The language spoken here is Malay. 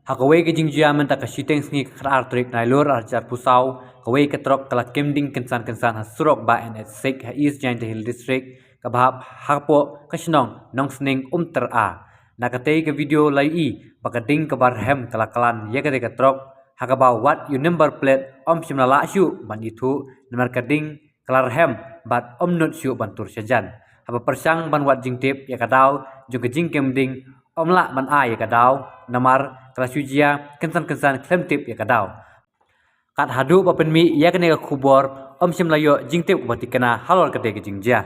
Hakawe ke jingjia menta ka shiteng sngi khar trik nailur arjar pusau kawe ke trok kala kemding kensan hasurok ba en sek ha east giant hill district ka bahap hapo kashnong nong sning ter a nakate ke video lai bakading ke barhem kala kalan yegade ke trok hakaba what you number plate shimna la shu ban itu nomor kading kalar hem bat not shu bantur sajan haba persang ban wat jingtip ya kadau juga jing kemding la ban a ya kadau namar Kelasujia kensan klem tip ya kadau. Kat hadu papen mi ya kene kubor sim layo jing tip bati kena halor kete ke jingjia.